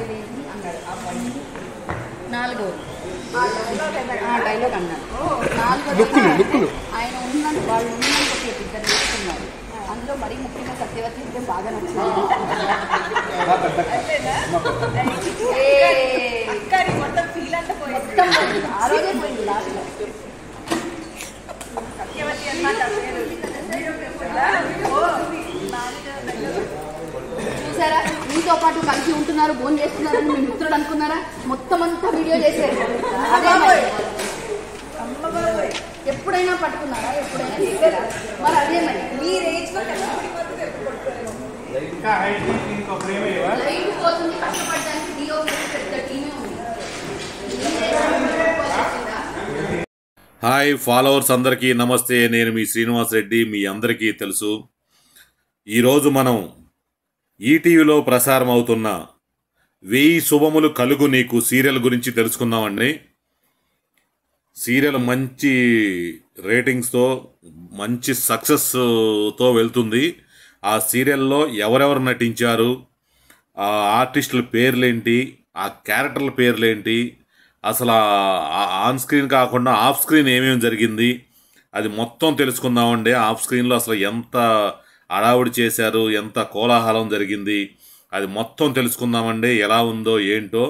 లేని అన్నాడు ఆ పాయింట్. నాలుగోది ఆ డైలాగ్ అన్నాడు. నాలుగోది ఆయన ఉన్నంత వాళ్ళు ఉన్నంత సేపు ఇద్దరు చేస్తున్నారు. అందులో మరీ ముఖ్యంగా సత్యవతి అంటే బాగా నచ్చింది. మొత్తం ఫీల్ అంతా మొత్తం ఆ రోజే పోయింది లాస్ట్లో. సత్యవతి అన్నమాట చూసారా, మీతో పాటు కలిసి ఉంటున్నారు, ఫోన్ చేస్తున్నారని మీ మిత్రుడు అనుకున్నారా? మొత్తం అంతా వీడియో చేశారు. ఎప్పుడైనా పట్టుకున్నారా? ఎప్పుడైనా చేశారా? మరి అదే మరి మీ రేంజ్ లో లైట్ పోతుంది, కష్టపడడానికి డిఓపి పెద్ద టీమే ఉంది. హాయ్ ఫాలోవర్స్ అందరికీ నమస్తే. నేను మీ శ్రీనివాస్ రెడ్డి. మీ అందరికీ తెలుసు, ఈరోజు మనం ఈటీవీలో ప్రసారం అవుతున్న 1000 శుభములు కలుగు నీకు సీరియల్ గురించి తెలుసుకుందామండి. సీరియల్ మంచి రేటింగ్స్తో మంచి సక్సెస్తో వెళ్తుంది. ఆ సీరియల్లో ఎవరెవరు నటించారు, ఆ ఆర్టిస్టుల పేర్లేంటి, ఆ క్యారెక్టర్ల పేర్లేంటి, అసలు ఆన్ స్క్రీన్ కాకుండా ఆఫ్ స్క్రీన్ ఏమేమి జరిగింది అది మొత్తం తెలుసుకుందామండి. ఆఫ్ స్క్రీన్లో అసలు ఎంత హడావుడి చేశారు, ఎంత కోలాహలం జరిగింది అది మొత్తం తెలుసుకుందామండి. ఎలా ఉందో ఏంటో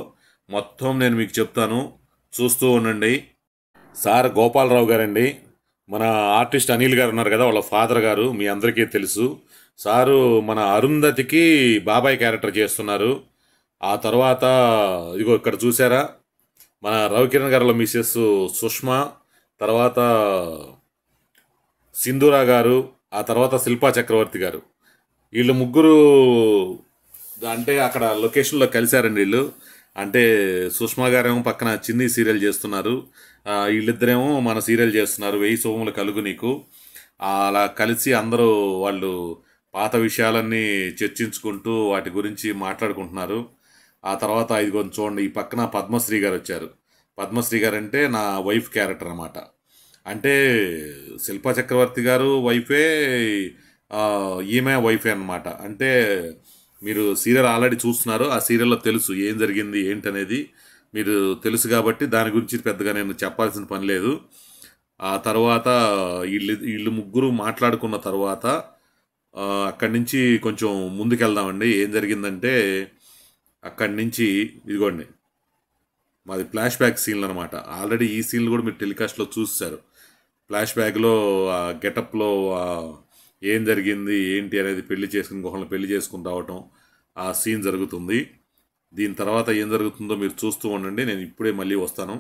మొత్తం నేను మీకు చెప్తాను, చూస్తూ ఉండండి. సార్ గోపాలరావు గారండి, మన ఆర్టిస్ట్ అనిల్ గారు ఉన్నారు కదా, వాళ్ళ ఫాదర్ గారు, మీ అందరికీ తెలుసు. సారు మన అరుంధతికి బాబాయ్ క్యారెక్టర్ చేస్తున్నారు. ఆ తర్వాత ఇదిగో ఇక్కడ చూసారా, మన రవికిరణ్ గారుల మిసెస్ సుష్మా, తర్వాత సింధూరా గారు, ఆ తర్వాత శిల్పా చక్రవర్తి గారు. వీళ్ళు ముగ్గురు అంటే అక్కడ లొకేషన్లో కలిశారండి. వీళ్ళు అంటే సుష్మా గారేమో పక్కన చిన్ని సీరియల్ చేస్తున్నారు, వీళ్ళిద్దరేమో మన సీరియల్ చేస్తున్నారు 1000 శుభములు కలుగు నీకు. అలా కలిసి అందరూ వాళ్ళు పాత విషయాలన్నీ చర్చించుకుంటూ వాటి గురించి మాట్లాడుకుంటున్నారు. ఆ తర్వాత ఇదిగో చూడండి, ఈ పక్కన పద్మశ్రీ గారు వచ్చారు. పద్మశ్రీ గారు అంటే నా వైఫ్ క్యారెక్టర్ అన్నమాట. అంటే శిల్పా చక్రవర్తి గారు వైఫే, ఈమె వైఫే అన్నమాట. అంటే మీరు సీరియల్ ఆల్రెడీ చూస్తున్నారు, ఆ సీరియల్లో తెలుసు ఏం జరిగింది ఏంటనేది మీరు తెలుసు కాబట్టి దాని గురించి పెద్దగా నేను చెప్పాల్సిన పని లేదు. ఆ తర్వాత వీళ్ళు ముగ్గురు మాట్లాడుకున్న తర్వాత అక్కడి నుంచి కొంచెం ముందుకెళ్దామండి. ఏం జరిగిందంటే అక్కడి నుంచి ఇదిగోండి మాది ఫ్లాష్ బ్యాక్ సీన్లు అనమాట. ఆల్రెడీ ఈ సీన్లు కూడా మీరు టెలికాస్ట్లో చూసారు. ఫ్లాష్ బ్యాక్లో ఆ గెటప్లో ఏం జరిగింది ఏంటి అనేది పెళ్లి చేసుకుని రావటం ఆ సీన్ జరుగుతుంది. దీని తర్వాత ఏం జరుగుతుందో మీరు చూస్తూ ఉండండి, నేను ఇప్పుడే మళ్ళీ వస్తాను.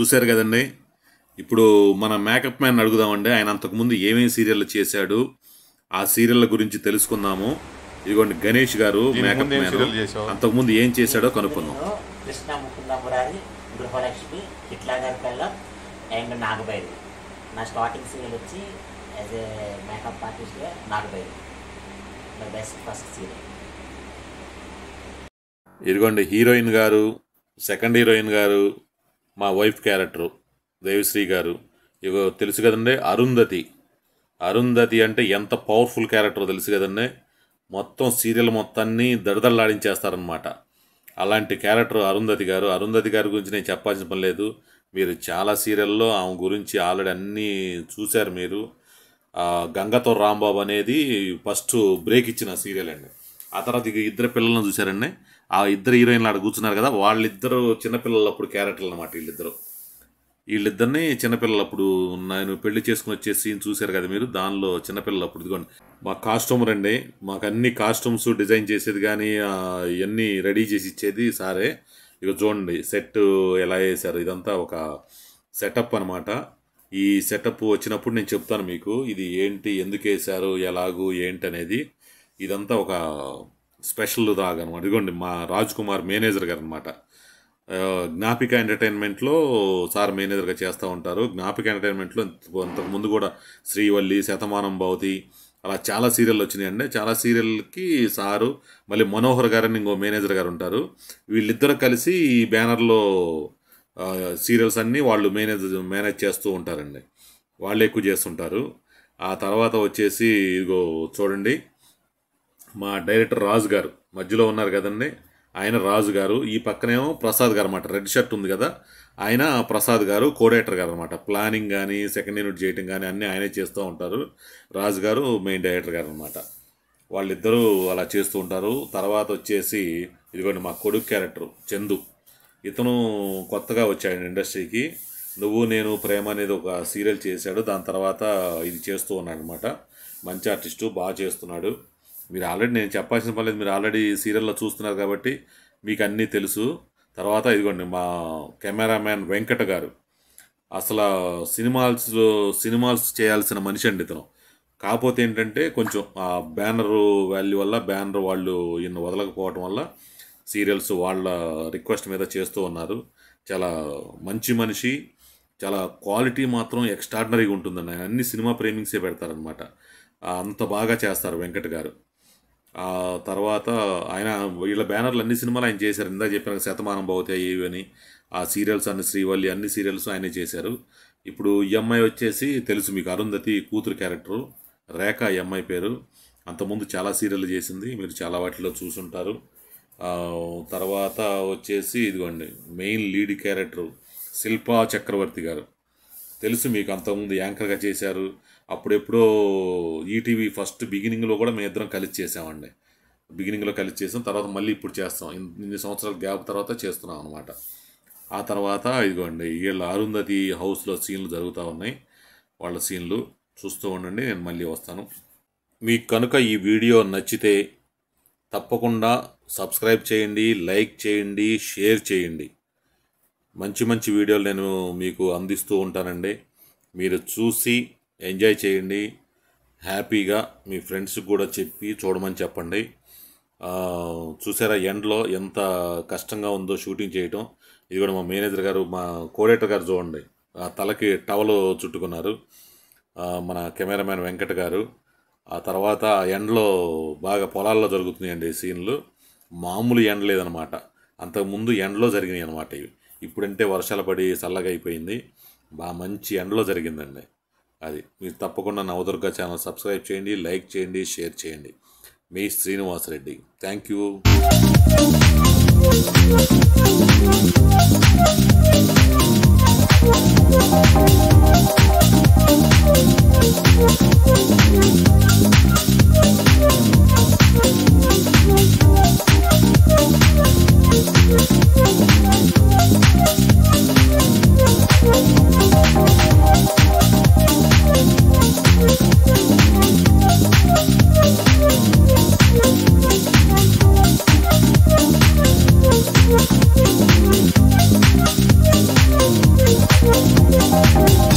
చూశారు కదండి. ఇప్పుడు మన మేకప్ మ్యాన్ అడుగుదామండి, ఆయన అంతకుముందు ఏమేమి సీరియల్ చేశాడు, ఆ సీరియల్ గురించి తెలుసుకుందాము. ఇదిగోండి గణేష్ గారు మేకప్ మ్యాన్, అంతకుముందు ఏం చేశాడో కనుక్కుందాం. కృష్ణ ముకుంద మురారి, గృహలక్ష్మి, హిట్లాగర్ కల్లం అండ్ నాగబైరు. నా స్టార్టింగ్ సీరియల్ వచ్చి యాజ్ ఏ మేకప్ ఆర్టిస్ట్గా Nagabhairu the best first serial. ఇదిగోండి హీరోయిన్ గారు, సెకండ్ హీరోయిన్ గారు, మా వైఫ్ క్యారెక్టరు దేవిశ్రీ గారు. ఇగో తెలుసు కదండి అరుంధతి. అరుంధతి అంటే ఎంత పవర్ఫుల్ క్యారెక్టర్ తెలుసు కదండి. మొత్తం సీరియల్ మొత్తాన్ని దడదడలాడించేస్తారనమాట. అలాంటి క్యారెక్టర్ అరుంధతి గారు. అరుంధతి గారి గురించి నేను చెప్పాల్సిన పని లేదు, మీరు చాలా సీరియల్లో ఆమె గురించి ఆల్రెడీ అన్నీ చూశారు మీరు. గంగతో రాంబాబు అనేది ఫస్ట్ బ్రేక్ ఇచ్చిన సీరియల్ అండి. ఆ తర్వాత ఇక ఇద్దరు పిల్లలను చూశారండి. ఆ ఇద్దరు హీరోయిన్లు ఆడ కూర్చున్నారు కదా, వాళ్ళిద్దరు చిన్నపిల్లలప్పుడు క్యారెక్టర్లు అన్నమాట. వీళ్ళిద్దరిని చిన్నపిల్లలప్పుడు నేను పెళ్లి చేసుకుని వచ్చే సీన్ చూశారు కదా మీరు, దానిలో చిన్నపిల్లలప్పుడు. ఇదిగోండి మా కాస్ట్యూమర్ అండి, మాకు అన్ని కాస్ట్యూమ్స్ డిజైన్ చేసేది కానీ ఇవన్నీ రెడీ చేసి ఇచ్చేది సారే. ఇక చూడండి సెట్ ఎలా వేశారు, ఇదంతా ఒక సెటప్ అనమాట. ఈ సెటప్ వచ్చినప్పుడు నేను చెప్తాను మీకు ఇది ఏంటి, ఎందుకు వేశారు, ఎలాగూ ఏంటి అనేది. ఇదంతా ఒక స్పెషల్ దాగా అనమాట. ఇదిగోండి మా రాజ్ కుమార్ మేనేజర్ గారు అనమాట. జ్ఞాపిక ఎంటర్టైన్మెంట్లో సార్ మేనేజర్గా చేస్తూ ఉంటారు. జ్ఞాపిక ఎంటర్టైన్మెంట్లో అంతకుముందు కూడా శ్రీవల్లి, శతమానం భవతి అలా చాలా సీరియల్ వచ్చినాయండి. చాలా సీరియల్కి సారు, మళ్ళీ మనోహర్ గారని ఇంకో మేనేజర్ గారు ఉంటారు. వీళ్ళిద్దరు కలిసి ఈ బ్యానర్లో సీరియల్స్ అన్నీ వాళ్ళు మేనేజ్ చేస్తూ ఉంటారండి. వాళ్ళు ఎక్కువ చేస్తుంటారు. ఆ తర్వాత వచ్చేసి ఇదిగో చూడండి మా డైరెక్టర్ రాజు గారు మధ్యలో ఉన్నారు కదండి, ఆయన రాజు గారు. ఈ పక్కనేమో ప్రసాద్ గారు అనమాట, రెడ్ షర్ట్ ఉంది కదా, ఆయన ప్రసాద్ గారు కోడైరెక్టర్ గారు అనమాట. ప్లానింగ్ కానీ సెకండ్ యూనిట్ చేయటం కానీ అన్నీ ఆయనే చేస్తూ ఉంటారు. రాజు గారు మెయిన్ డైరెక్టర్ గారు అనమాట. వాళ్ళిద్దరూ అలా చేస్తూ ఉంటారు. తర్వాత వచ్చేసి ఇదిగోండి మా కొడుకు క్యారెక్టర్ చందు. ఇతను కొత్తగా వచ్చాడు ఇండస్ట్రీకి. నువ్వు నేను ప్రేమ అనేది ఒక సీరియల్ చేశాడు, దాని తర్వాత ఇది చేస్తూ ఉన్నాడు అనమాట. మంచి ఆర్టిస్టు, బాగా చేస్తున్నాడు. మీరు ఆల్రెడీ నేను చెప్పాల్సిన పని లేదు, మీరు ఆల్రెడీ సీరియల్లో చూస్తున్నారు కాబట్టి మీకు అన్నీ తెలుసు. తర్వాత ఇదిగోండి మా కెమెరామ్యాన్ వెంకట గారు. అసలు సినిమాల్స్ చేయాల్సిన మనిషి అండి ఇతను. కాకపోతే ఏంటంటే కొంచెం ఆ బ్యానర్ వాల్యూ వల్ల, బ్యానర్ వాళ్ళు ఈయన వదలకపోవటం వల్ల సీరియల్స్ వాళ్ళ రిక్వెస్ట్ మీద చేస్తూ ఉన్నారు. చాలా మంచి మనిషి, చాలా క్వాలిటీ మాత్రం ఎక్స్ట్రాడినరీగా ఉంటుందండి. ఆయన అన్ని సినిమా ప్రేమింగ్సే పెడతారనమాట. అంత బాగా చేస్తారు వెంకట్ గారు. ఆ తర్వాత ఆయన వీళ్ళ బ్యానర్లు అన్ని సినిమాలు ఆయన చేశారు. ఇందాక చెప్పిన శతమానం భవతి ఇవి అని ఆ సీరియల్స్ అన్ని, శ్రీవల్లి అన్ని సీరియల్స్ ఆయనే చేశారు. ఇప్పుడు ఈ అమ్మాయి వచ్చేసి తెలుసు మీకు, అరుంధతి కూతురు క్యారెక్టరు రేఖ ఈ అమ్మాయి పేరు. అంతకుముందు చాలా సీరియల్ చేసింది, మీరు చాలా వాటిలో చూసుంటారు. తర్వాత వచ్చేసి ఇదిగోండి మెయిన్ లీడ్ క్యారెక్టర్ శిల్పా చక్రవర్తి గారు. తెలుసు మీకు, అంతకుముందు యాంకర్గా చేశారు. అప్పుడెప్పుడో ఈటీవీ ఫస్ట్ బిగినింగ్లో కూడా మేము ఇద్దరం కలిసి చేసామండి. బిగినింగ్లో కలిసి చేసాం, తర్వాత మళ్ళీ ఇప్పుడు చేస్తాం. ఇన్ని సంవత్సరాల గ్యాప్ తర్వాత చేస్తున్నాం అనమాట. ఆ తర్వాత ఇదిగోండి వీళ్ళ అరుంధతి హౌస్లో సీన్లు జరుగుతూ ఉన్నాయి. వాళ్ళ సీన్లు చూస్తూ ఉండండి, నేను మళ్ళీ వస్తాను. మీకు కనుక ఈ వీడియో నచ్చితే తప్పకుండా సబ్స్క్రైబ్ చేయండి, లైక్ చేయండి, షేర్ చేయండి. మంచి మంచి వీడియోలు నేను మీకు అందిస్తూ ఉంటానండి. మీరు చూసి ఎంజాయ్ చేయండి. హ్యాపీగా మీ ఫ్రెండ్స్కి కూడా చెప్పి చూడమని చెప్పండి. చూసారా ఎండ్లో ఎంత కష్టంగా ఉందో షూటింగ్ చేయటం. ఇది కూడా మా మేనేజర్ గారు, మా కోడైరెక్టర్ గారు చూడండి, ఆ తలకి టవల్ చుట్టుకున్నారు. మన కెమెరామ్యాన్ వెంకట్ గారు. ఆ తర్వాత ఎండలో బాగా పొలాల్లో జరుగుతున్నాయండి సీన్లు. మామూలు ఎండ లేదనమాట. అంతకుముందు ఎండలో జరిగినాయి అనమాట ఇవి. ఇప్పుడంటే వర్షాలు పడి చల్లగా అయిపోయింది. బాగా మంచి ఎండలో జరిగిందండి అది. మీరు తప్పకుండా నవదుర్గ ఛానల్ సబ్స్క్రైబ్ చేయండి, లైక్ చేయండి, షేర్ చేయండి. మీ శ్రీనివాసరెడ్డి. Thank you. చేయండి.